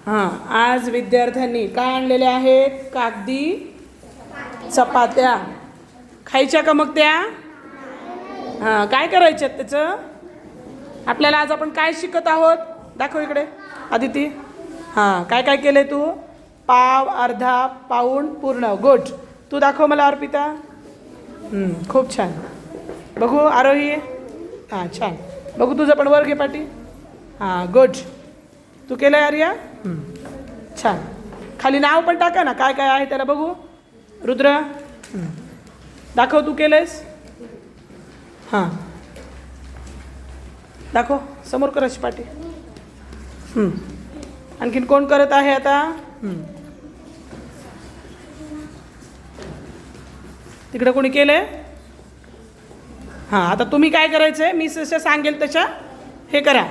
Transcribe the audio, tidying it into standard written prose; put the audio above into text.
हां, आज विद्यार्थ्यांनी काय आणलेले आहेत? कागदी चपात्या. खायच्या का मग त्या? हां, काय करायच्यात त्याचं? आपल्याला आज आपण काय शिकत आहोत? दाखव इकडे आदिती. हां, काय काय केलंय तू? पाव, अर्धा, पाऊण, पूर्ण. गुड. तू दाखव मला अर्पिता. खूप छान. बघू आरोही. हां, छान. बघू तुझं पण वर घे पाटी. हां, गुड. तू केलं आर्या? छान. खाली नाव पण टाका ना, काय काय आहे त्याला बघू. रुद्र दाखव, तू केलंयस? हां, दाखव, समोर कर अशी पाटी. आणखीन कोण करत आहे आता? तिकडं कोणी केलंय? हां, आता तुम्ही काय करायचं आहे? मी जसं सांगेल तशा हे करा.